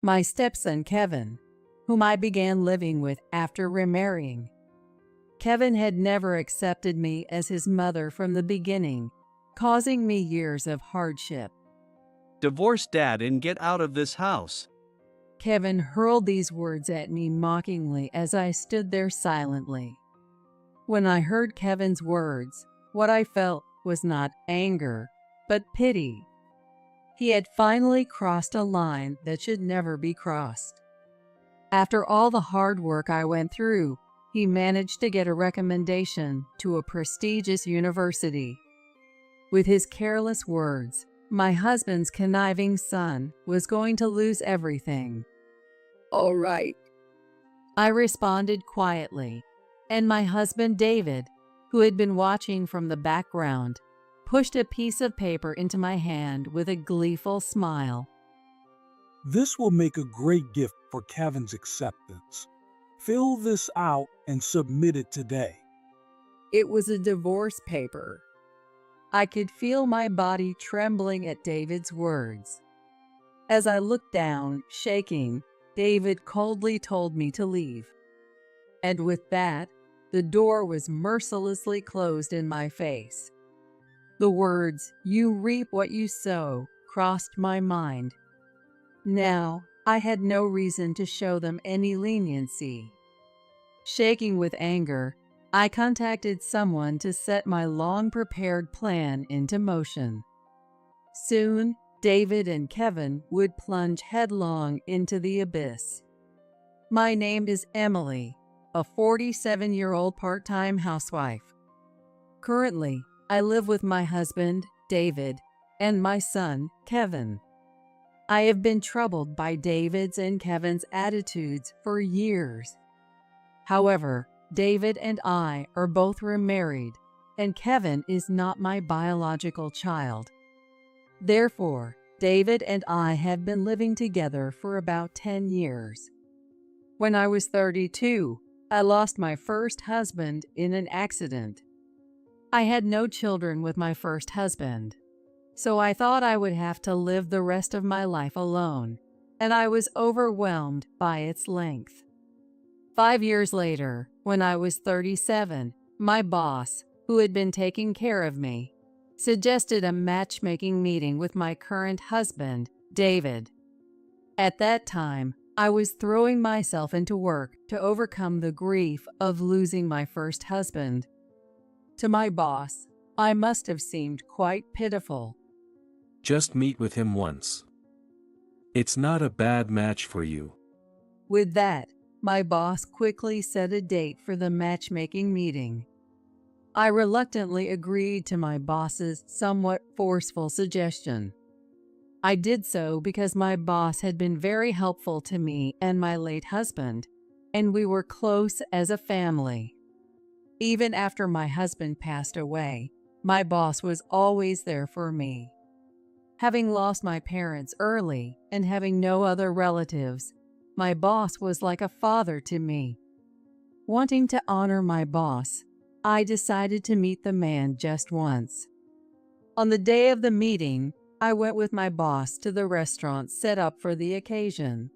my stepson Kevin, whom I began living with after remarrying. Kevin had never accepted me as his mother from the beginning, causing me years of hardship. Divorce Dad and get out of this house. Kevin hurled these words at me mockingly as I stood there silently. When I heard Kevin's words, what I felt was not anger, but pity. He had finally crossed a line that should never be crossed. After all the hard work I went through, he managed to get a recommendation to a prestigious university. With his careless words, my husband's conniving son was going to lose everything. "All right," I responded quietly, and my husband David, who had been watching from the background, pushed a piece of paper into my hand with a gleeful smile. "This will make a great gift for Kevin's acceptance. Fill this out and submit it today." It was a divorce paper. I could feel my body trembling at David's words. As I looked down, shaking, David coldly told me to leave. And with that, the door was mercilessly closed in my face. The words, "You reap what you sow," crossed my mind. Now, I had no reason to show them any leniency. Shaking with anger, I contacted someone to set my long-prepared plan into motion. Soon, David and Kevin would plunge headlong into the abyss. My name is Emily, a 47-year-old part-time housewife. Currently, I live with my husband, David, and my son, Kevin. I have been troubled by David's and Kevin's attitudes for years. However, David and I are both remarried, and Kevin is not my biological child. Therefore, David and I have been living together for about 10 years. When I was 32, I lost my first husband in an accident. I had no children with my first husband, so I thought I would have to live the rest of my life alone, and I was overwhelmed by its length. 5 years later, when I was 37, my boss, who had been taking care of me, suggested a matchmaking meeting with my current husband, David. At that time, I was throwing myself into work to overcome the grief of losing my first husband. To my boss, I must have seemed quite pitiful. "Just meet with him once. It's not a bad match for you." With that, my boss quickly set a date for the matchmaking meeting. I reluctantly agreed to my boss's somewhat forceful suggestion. I did so because my boss had been very helpful to me and my late husband, and we were close as a family. Even after my husband passed away, my boss was always there for me. Having lost my parents early and having no other relatives, my boss was like a father to me. Wanting to honor my boss, I decided to meet the man just once. On the day of the meeting, I went with my boss to the restaurant set up for the occasion.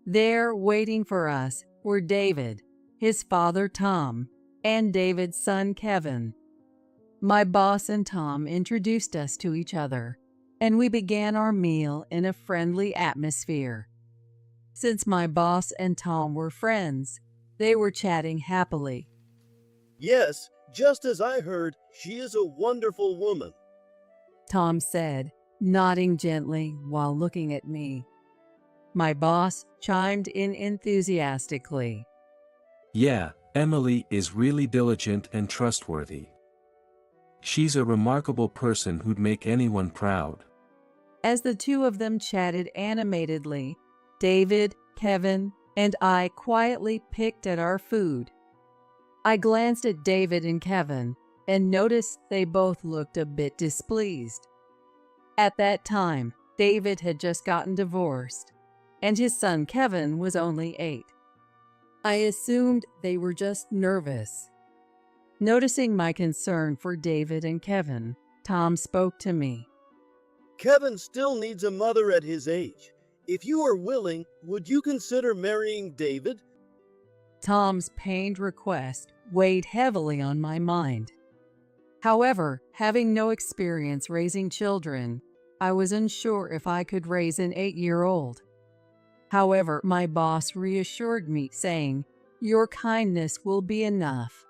There, waiting for us, were David, his father Tom, and David's son Kevin. My boss and Tom introduced us to each other, and we began our meal in a friendly atmosphere. Since my boss and Tom were friends, they were chatting happily. "Yes, just as I heard, she is a wonderful woman," Tom said, nodding gently while looking at me. My boss chimed in enthusiastically. "Yeah, Emily is really diligent and trustworthy. She's a remarkable person who'd make anyone proud." As the two of them chatted animatedly, David, Kevin, and I quietly picked at our food. I glanced at David and Kevin and noticed they both looked a bit displeased. At that time, David had just gotten divorced, and his son Kevin was only 8. I assumed they were just nervous. Noticing my concern for David and Kevin, Tom spoke to me. "Kevin still needs a mother at his age. If you are willing, would you consider marrying David? Tom's pained request weighed heavily on my mind. However, having no experience raising children, I was unsure if I could raise an 8-year-old. However, my boss reassured me, saying, "Your kindness will be enough."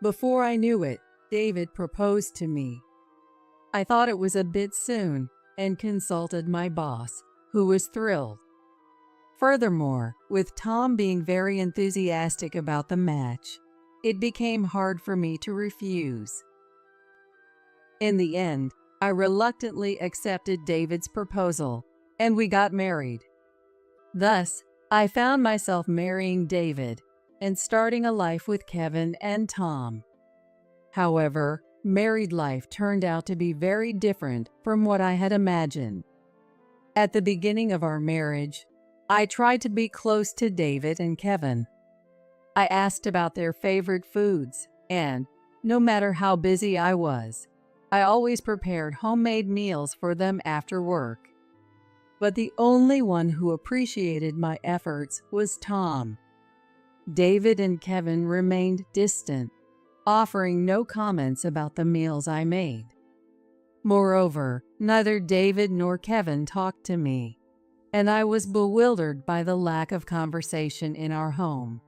Before I knew it, David proposed to me. I thought it was a bit soon and consulted my boss, who was thrilled. Furthermore, with Tom being very enthusiastic about the match, it became hard for me to refuse. In the end, I reluctantly accepted David's proposal, and we got married. Thus, I found myself marrying David and starting a life with Kevin and Tom. However, married life turned out to be very different from what I had imagined. At the beginning of our marriage, I tried to be close to David and Kevin. I asked about their favorite foods, and no matter how busy I was, I always prepared homemade meals for them after work. But the only one who appreciated my efforts was Tom. David and Kevin remained distant, offering no comments about the meals I made. Moreover, neither David nor Kevin talked to me, and I was bewildered by the lack of conversation in our home.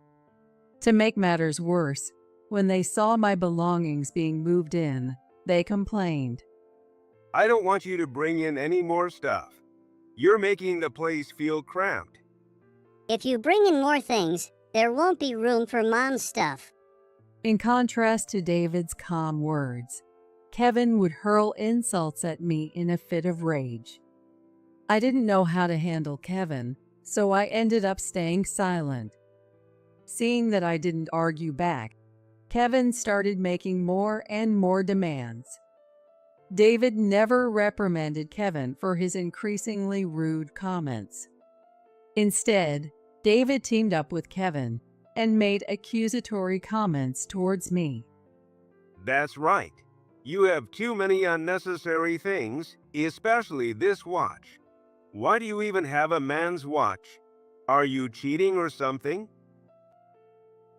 To make matters worse, when they saw my belongings being moved in, they complained. I don't want you to bring in any more stuff. You're making the place feel cramped. If you bring in more things, there won't be room for Mom's stuff. In contrast to David's calm words, Kevin would hurl insults at me in a fit of rage. I didn't know how to handle Kevin, so I ended up staying silent. Seeing that I didn't argue back, Kevin started making more and more demands. David never reprimanded Kevin for his increasingly rude comments. Instead, David teamed up with Kevin and made accusatory comments towards me. That's right. You have too many unnecessary things, especially this watch. Why do you even have a man's watch? Are you cheating or something?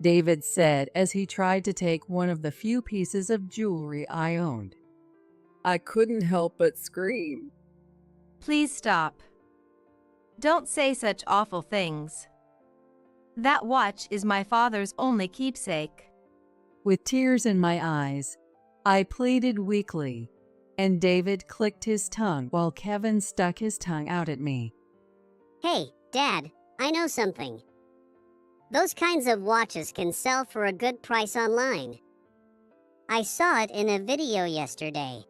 David said as he tried to take one of the few pieces of jewelry I owned. I couldn't help but scream. Please stop. Don't say such awful things. That watch is my father's only keepsake. With tears in my eyes, I pleaded weakly, and David clicked his tongue while Kevin stuck his tongue out at me. Hey, Dad, I know something. Those kinds of watches can sell for a good price online. I saw it in a video yesterday.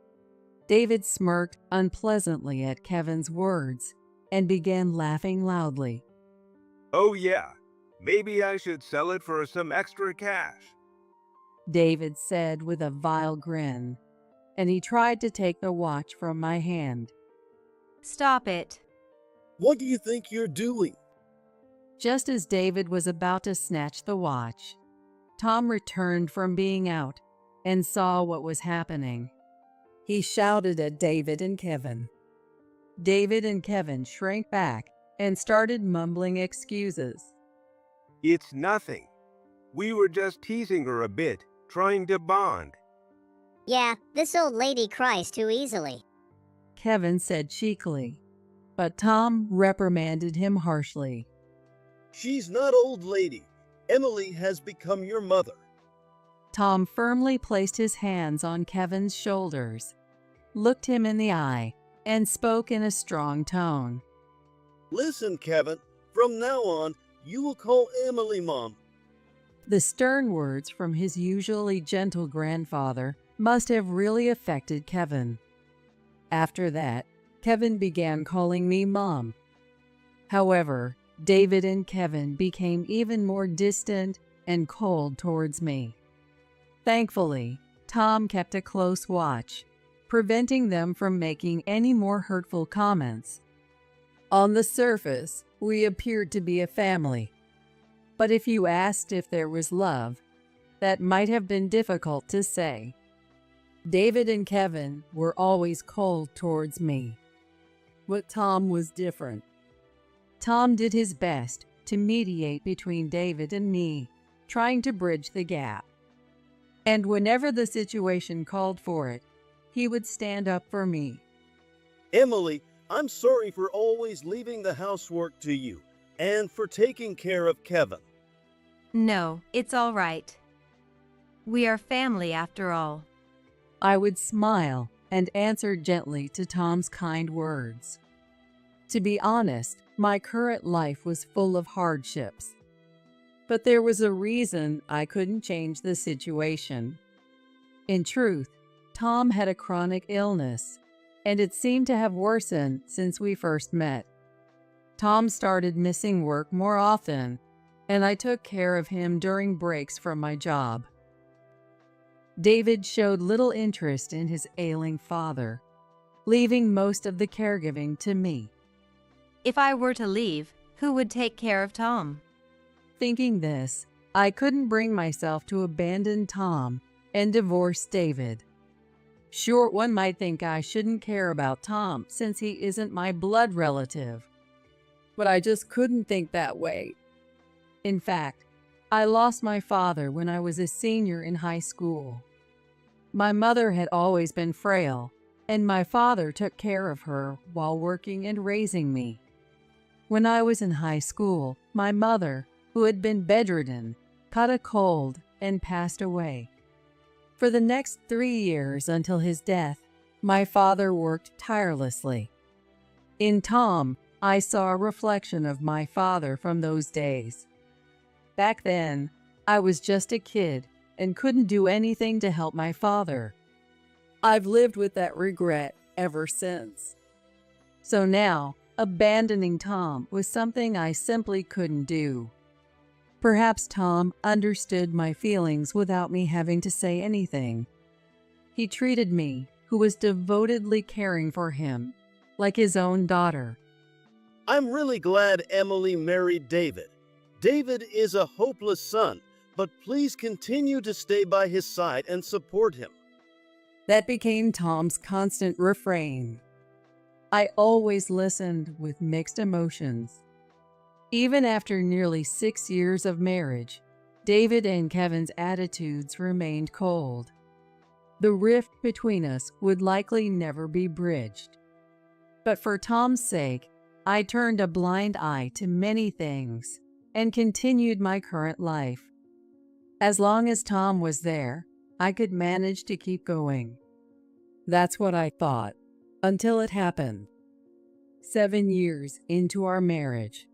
David smirked unpleasantly at Kevin's words and began laughing loudly. Oh yeah, maybe I should sell it for some extra cash. David said with a vile grin, and he tried to take the watch from my hand. Stop it. What do you think you're doing? Just as David was about to snatch the watch, Tom returned from being out and saw what was happening. He shouted at David and Kevin. David and Kevin shrank back and started mumbling excuses. It's nothing. We were just teasing her a bit, trying to bond. Yeah, this old lady cries too easily. Kevin said cheekily, but Tom reprimanded him harshly. She's not old lady. Emily has become your mother. Tom firmly placed his hands on Kevin's shoulders, looked him in the eye, and spoke in a strong tone. Listen, Kevin, from now on, you will call Emily Mom. The stern words from his usually gentle grandfather must have really affected Kevin. After that, Kevin began calling me Mom. However, David and Kevin became even more distant and cold towards me. Thankfully, Tom kept a close watch, preventing them from making any more hurtful comments. On the surface, we appeared to be a family. But if you asked if there was love, that might have been difficult to say. David and Kevin were always cold towards me. But Tom was different. Tom did his best to mediate between David and me, trying to bridge the gap. And whenever the situation called for it, he would stand up for me. Emily, I'm sorry for always leaving the housework to you and for taking care of Kevin. No, it's all right. We are family after all. I would smile and answer gently to Tom's kind words. To be honest, my current life was full of hardships. But there was a reason I couldn't change the situation. In truth, Tom had a chronic illness, and it seemed to have worsened since we first met. Tom started missing work more often, and I took care of him during breaks from my job. David showed little interest in his ailing father, leaving most of the caregiving to me. If I were to leave, who would take care of Tom? Thinking this, I couldn't bring myself to abandon Tom and divorce David. Sure, one might think I shouldn't care about Tom since he isn't my blood relative, but I just couldn't think that way. In fact, I lost my father when I was a senior in high school. My mother had always been frail, and my father took care of her while working and raising me. When I was in high school, my mother, who had been bedridden, caught a cold and passed away. For the next 3 years until his death, my father worked tirelessly. In Tom, I saw a reflection of my father from those days. Back then, I was just a kid and couldn't do anything to help my father. I've lived with that regret ever since. So now, abandoning Tom was something I simply couldn't do. Perhaps Tom understood my feelings without me having to say anything. He treated me, who was devotedly caring for him, like his own daughter. I'm really glad Emily married David. David is a hopeless son, but please continue to stay by his side and support him. That became Tom's constant refrain. I always listened with mixed emotions. Even after nearly 6 years of marriage, David and Kevin's attitudes remained cold. The rift between us would likely never be bridged. But for Tom's sake, I turned a blind eye to many things and continued my current life. As long as Tom was there, I could manage to keep going. That's what I thought, until it happened. 7 years into our marriage.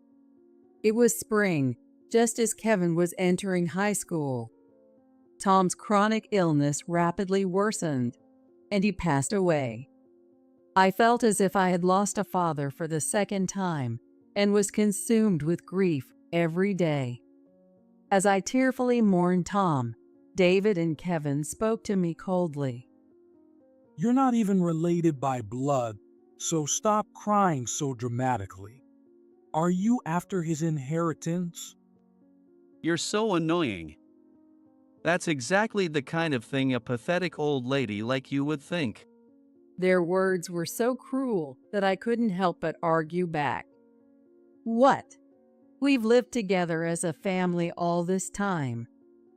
It was spring, just as Kevin was entering high school. Tom's chronic illness rapidly worsened, and he passed away. I felt as if I had lost a father for the second time and was consumed with grief every day. As I tearfully mourned Tom, David and Kevin spoke to me coldly. You're not even related by blood, so stop crying so dramatically. Are you after his inheritance? You're so annoying. That's exactly the kind of thing a pathetic old lady like you would think. Their words were so cruel that I couldn't help but argue back. What? We've lived together as a family all this time.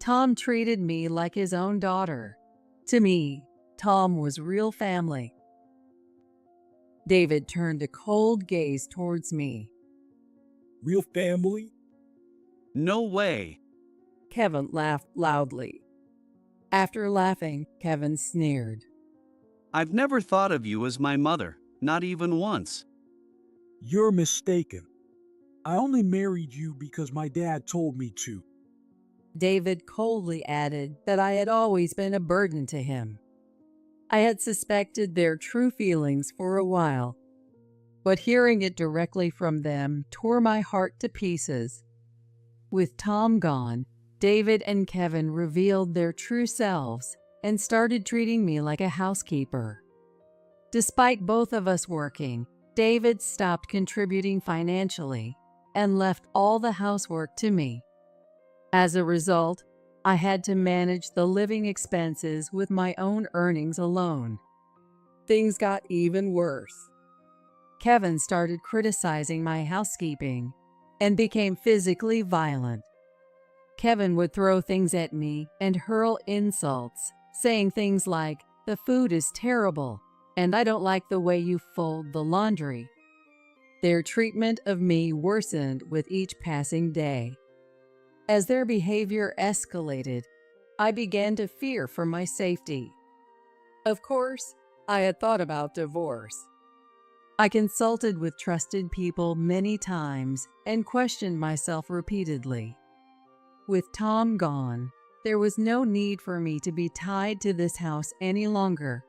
Tom treated me like his own daughter. To me, Tom was real family. David turned a cold gaze towards me. Real family? No way. Kevin laughed loudly. After laughing, Kevin sneered. I've never thought of you as my mother, not even once. You're mistaken. I only married you because my dad told me to. David coldly added that I had always been a burden to him. I had suspected their true feelings for a while, but hearing it directly from them tore my heart to pieces. With Tom gone, David and Kevin revealed their true selves and started treating me like a housekeeper. Despite both of us working, David stopped contributing financially and left all the housework to me. As a result, I had to manage the living expenses with my own earnings alone. Things got even worse. Kevin started criticizing my housekeeping and became physically violent. Kevin would throw things at me and hurl insults, saying things like, "The food is terrible, and I don't like the way you fold the laundry." Their treatment of me worsened with each passing day. As their behavior escalated, I began to fear for my safety. Of course, I had thought about divorce. I consulted with trusted people many times and questioned myself repeatedly. With Tom gone, there was no need for me to be tied to this house any longer.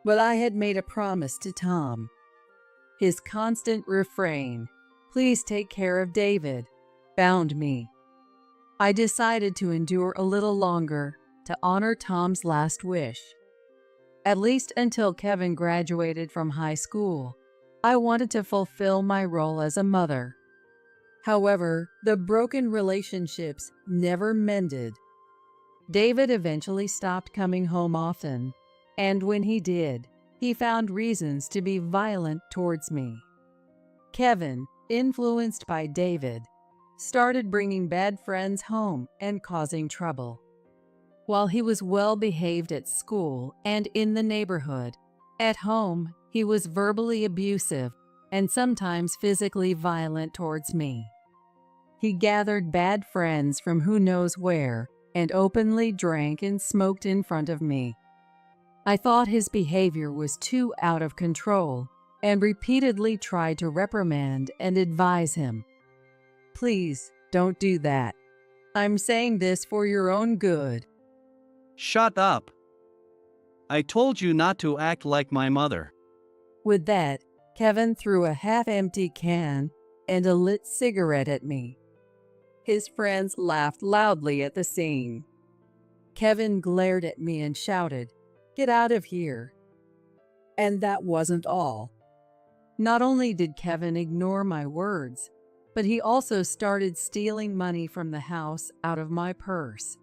But I had made a promise to Tom. His constant refrain, "Please take care of David," bound me. I decided to endure a little longer to honor Tom's last wish. At least until Kevin graduated from high school, I wanted to fulfill my role as a mother. However, the broken relationships never mended. David eventually stopped coming home often, and when he did, he found reasons to be violent towards me. Kevin, influenced by David, started bringing bad friends home and causing trouble. While he was well behaved at school and in the neighborhood, at home he was verbally abusive and sometimes physically violent towards me. He gathered bad friends from who knows where and openly drank and smoked in front of me. I thought his behavior was too out of control and repeatedly tried to reprimand and advise him. "Please, don't do that. I'm saying this for your own good." Shut up. I told you not to act like my mother. With that, Kevin threw a half-empty can and a lit cigarette at me. His friends laughed loudly at the scene. Kevin glared at me and shouted, "Get out of here." And that wasn't all. Not only did Kevin ignore my words, but he also started stealing money from the house out of my purse.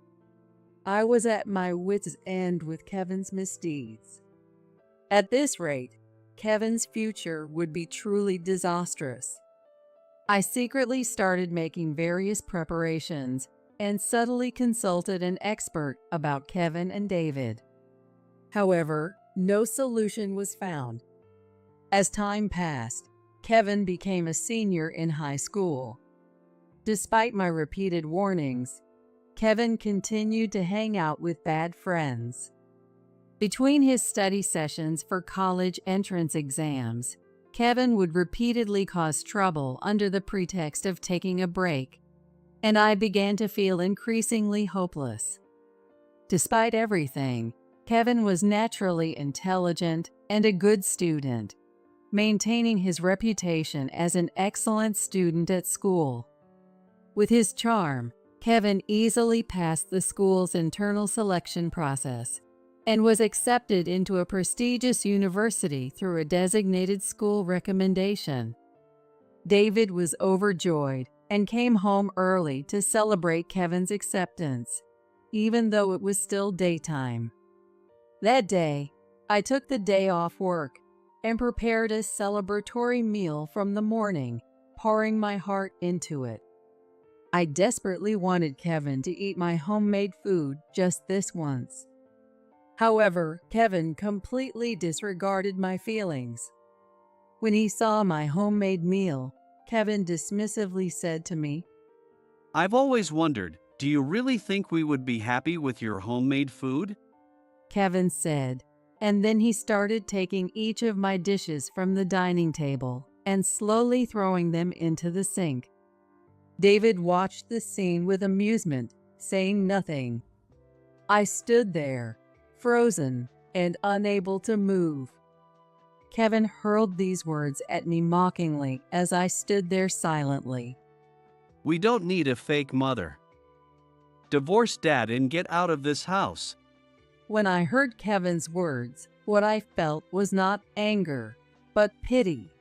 I was at my wits' end with Kevin's misdeeds. At this rate, Kevin's future would be truly disastrous. I secretly started making various preparations and subtly consulted an expert about Kevin and David. However, no solution was found. As time passed, Kevin became a senior in high school. Despite my repeated warnings, Kevin continued to hang out with bad friends. Between his study sessions for college entrance exams, Kevin would repeatedly cause trouble under the pretext of taking a break, and I began to feel increasingly hopeless. Despite everything, Kevin was naturally intelligent and a good student, maintaining his reputation as an excellent student at school. With his charm, Kevin easily passed the school's internal selection process and was accepted into a prestigious university through a designated school recommendation. David was overjoyed and came home early to celebrate Kevin's acceptance, even though it was still daytime. That day, I took the day off work and prepared a celebratory meal from the morning, pouring my heart into it. I desperately wanted Kevin to eat my homemade food just this once. However, Kevin completely disregarded my feelings. When he saw my homemade meal, Kevin dismissively said to me, I've always wondered, do you really think we would be happy with your homemade food? Kevin said, and then he started taking each of my dishes from the dining table and slowly throwing them into the sink. David watched the scene with amusement, saying nothing. I stood there, frozen and unable to move. Kevin hurled these words at me mockingly as I stood there silently. We don't need a fake mother. Divorce Dad and get out of this house. When I heard Kevin's words, what I felt was not anger, but pity.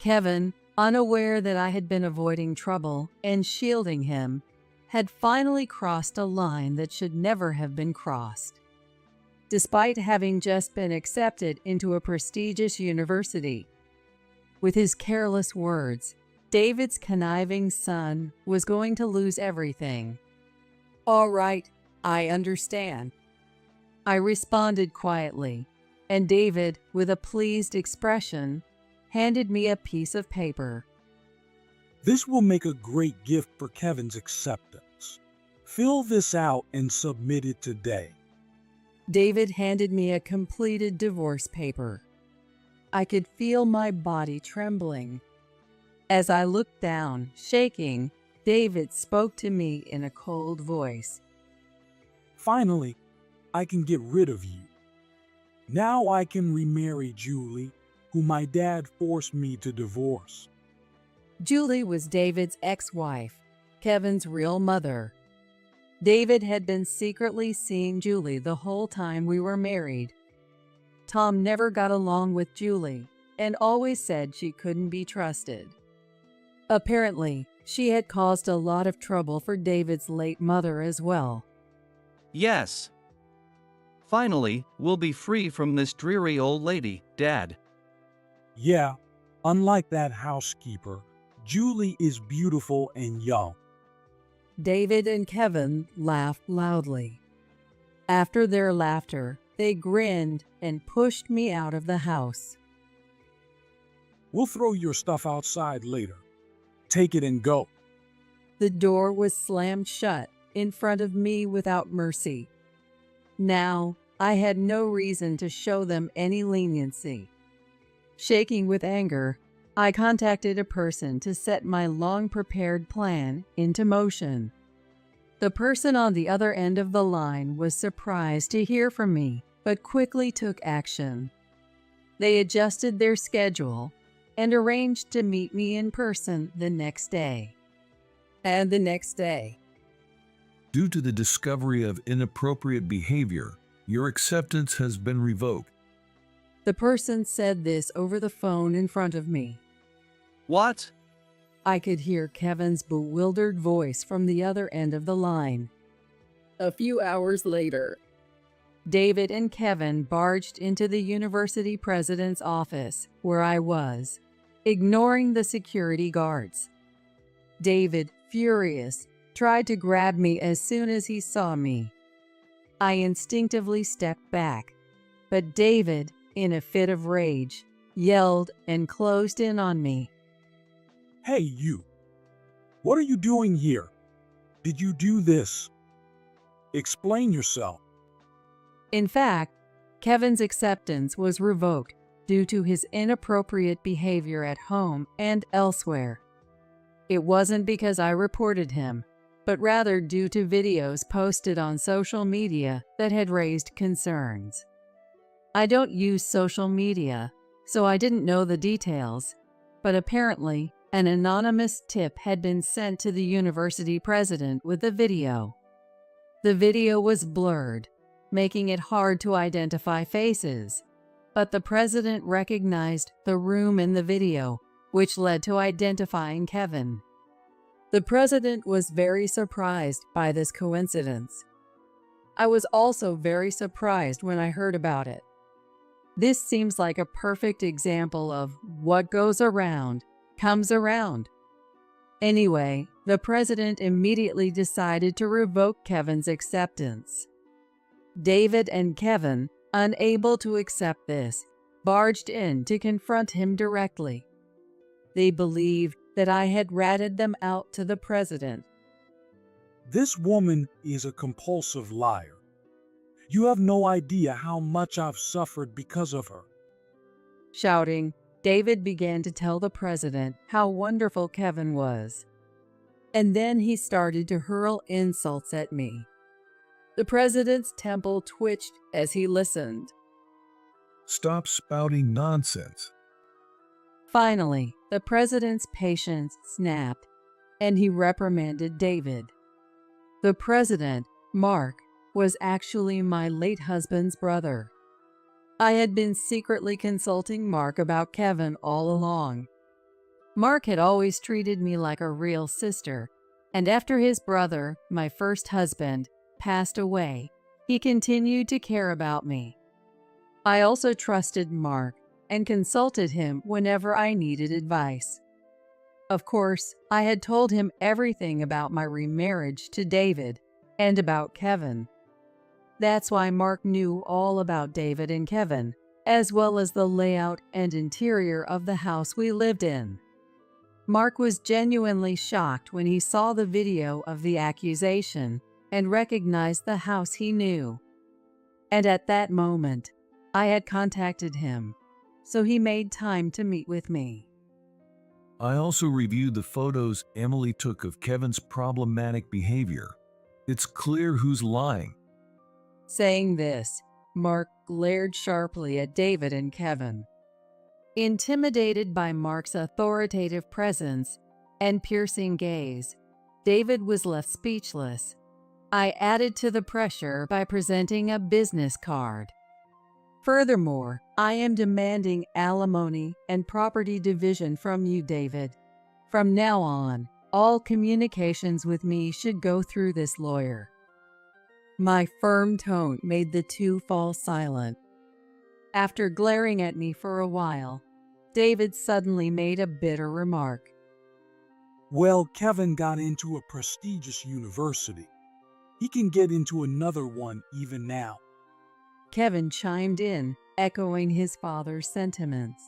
Kevin, unaware that I had been avoiding trouble and shielding him, had finally crossed a line that should never have been crossed. Despite having just been accepted into a prestigious university, With his careless words, David's conniving son was going to lose everything. "All right, I understand," I responded quietly, and David, with a pleased expression, handed me a piece of paper. This will make a great gift for Kevin's acceptance. Fill this out and submit it today. David handed me a completed divorce paper. I could feel my body trembling. As I looked down, shaking, David spoke to me in a cold voice. Finally, I can get rid of you. Now I can remarry Julie, who my dad forced me to divorce. Julie was David's ex-wife, Kevin's real mother. David had been secretly seeing Julie the whole time we were married. Tom never got along with Julie and always said she couldn't be trusted. Apparently, she had caused a lot of trouble for David's late mother as well. Yes. Finally, we'll be free from this dreary old lady, Dad. Yeah, unlike that housekeeper, Julie is beautiful and young. David and Kevin laughed loudly. After their laughter, they grinned and pushed me out of the house. We'll throw your stuff outside later. Take it and go. The door was slammed shut in front of me without mercy. Now, I had no reason to show them any leniency. Shaking with anger, I contacted a person to set my long-prepared plan into motion. The person on the other end of the line was surprised to hear from me, but quickly took action. They adjusted their schedule and arranged to meet me in person the next day. And the next day. Due to the discovery of inappropriate behavior, your acceptance has been revoked. The person said this over the phone in front of me. What? I could hear Kevin's bewildered voice from the other end of the line. A few hours later, David and Kevin barged into the university president's office where I was, ignoring the security guards. David, furious, tried to grab me as soon as he saw me. I instinctively stepped back, but David, in a fit of rage, yelled and closed in on me. Hey, you. What are you doing here? Did you do this? Explain yourself. In fact, Kevin's acceptance was revoked due to his inappropriate behavior at home and elsewhere. It wasn't because I reported him, but rather due to videos posted on social media that had raised concerns. I don't use social media, so I didn't know the details, but apparently an anonymous tip had been sent to the university president with the video. The video was blurred, making it hard to identify faces, but the president recognized the room in the video, which led to identifying Kevin. The president was very surprised by this coincidence. I was also very surprised when I heard about it. This seems like a perfect example of what goes around comes around. Anyway, the president immediately decided to revoke Kevin's acceptance. David and Kevin, unable to accept this, barged in to confront him directly. They believed that I had ratted them out to the president. This woman is a compulsive liar. You have no idea how much I've suffered because of her. Shouting, David began to tell the president how wonderful Kevin was. And then he started to hurl insults at me. The president's temple twitched as he listened. Stop spouting nonsense. Finally, the president's patience snapped, and he reprimanded David. The president, Mark, was actually my late husband's brother. I had been secretly consulting Mark about Kevin all along. Mark had always treated me like a real sister, and after his brother, my first husband, passed away, he continued to care about me. I also trusted Mark and consulted him whenever I needed advice. Of course, I had told him everything about my remarriage to David and about Kevin. That's why Mark knew all about David and Kevin, as well as the layout and interior of the house we lived in. Mark was genuinely shocked when he saw the video of the accusation and recognized the house he knew. And at that moment, I had contacted him, so he made time to meet with me. I also reviewed the photos Emily took of Kevin's problematic behavior. It's clear who's lying. Saying this, Mark glared sharply at David and Kevin. Intimidated by Mark's authoritative presence and piercing gaze, David was left speechless. I added to the pressure by presenting a business card. Furthermore, I am demanding alimony and property division from you, David. From now on, all communications with me should go through this lawyer. My firm tone made the two fall silent. After glaring at me for a while, David suddenly made a bitter remark. Well, Kevin got into a prestigious university. He can get into another one even now. Kevin chimed in, echoing his father's sentiments.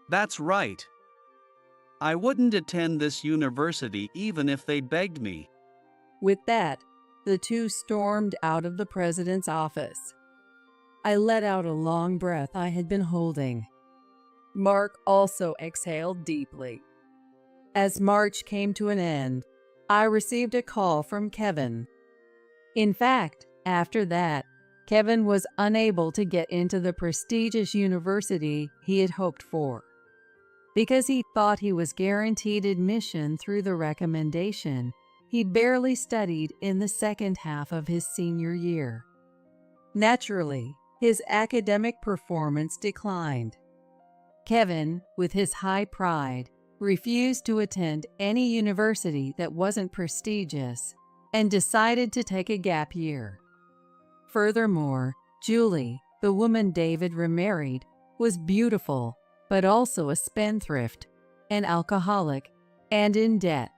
That's right. I wouldn't attend this university even if they begged me. With that, the two stormed out of the president's office. I let out a long breath I had been holding. Mark also exhaled deeply. As March came to an end, I received a call from Kevin. In fact, after that, Kevin was unable to get into the prestigious university he had hoped for. Because he thought he was guaranteed admission through the recommendation, he barely studied in the second half of his senior year. Naturally, his academic performance declined. Kevin, with his high pride, refused to attend any university that wasn't prestigious and decided to take a gap year. Furthermore, Julie, the woman David remarried, was beautiful, but also a spendthrift, an alcoholic, and in debt.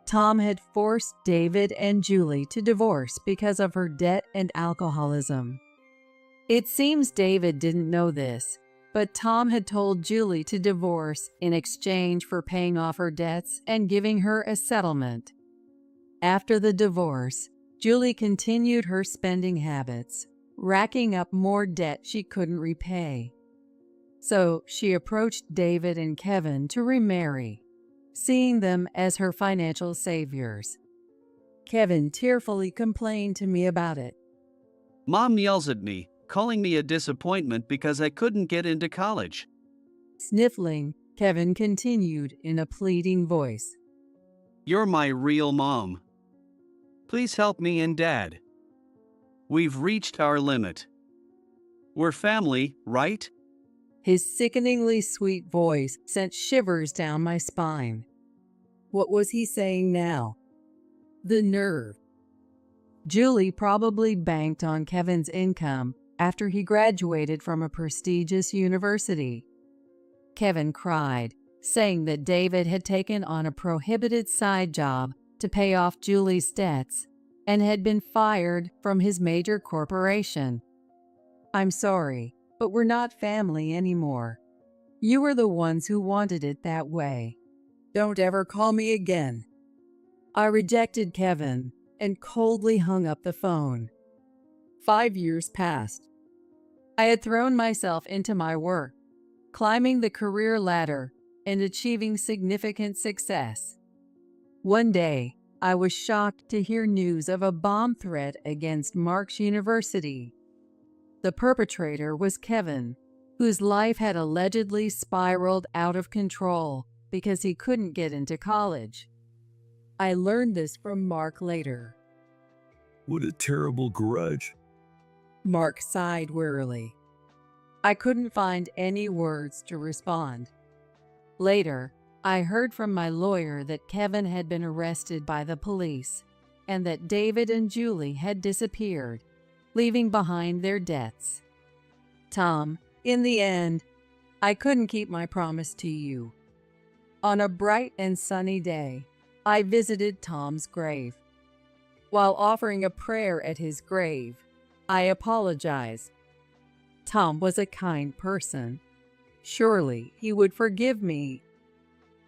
Tom had forced David and Julie to divorce because of her debt and alcoholism. It seems David didn't know this, but Tom had told Julie to divorce in exchange for paying off her debts and giving her a settlement. After the divorce, Julie continued her spending habits, racking up more debt she couldn't repay. So she approached David and Kevin to remarry, seeing them as her financial saviors. Kevin tearfully complained to me about it. Mom yells at me, calling me a disappointment because I couldn't get into college. Sniffling, Kevin continued in a pleading voice. You're my real mom. Please help me and Dad. We've reached our limit. We're family, right? His sickeningly sweet voice sent shivers down my spine. What was he saying now? The nerve. Julie probably banked on Kevin's income after he graduated from a prestigious university. Kevin cried, saying that David had taken on a prohibited side job to pay off Julie's debts and had been fired from his major corporation. I'm sorry, but we're not family anymore. You were the ones who wanted it that way. Don't ever call me again. I rejected Kevin and coldly hung up the phone. 5 years passed. I had thrown myself into my work, climbing the career ladder and achieving significant success. One day, I was shocked to hear news of a bomb threat against Mark's University. The perpetrator was Kevin, whose life had allegedly spiraled out of control because he couldn't get into college. I learned this from Mark later. What a terrible grudge. Mark sighed wearily. I couldn't find any words to respond. Later, I heard from my lawyer that Kevin had been arrested by the police and that David and Julie had disappeared, leaving behind their debts. Tom, in the end, I couldn't keep my promise to you. On a bright and sunny day, I visited Tom's grave. While offering a prayer at his grave, I apologized. Tom was a kind person. Surely he would forgive me.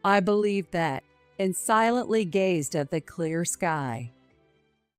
I believed that and silently gazed at the clear sky.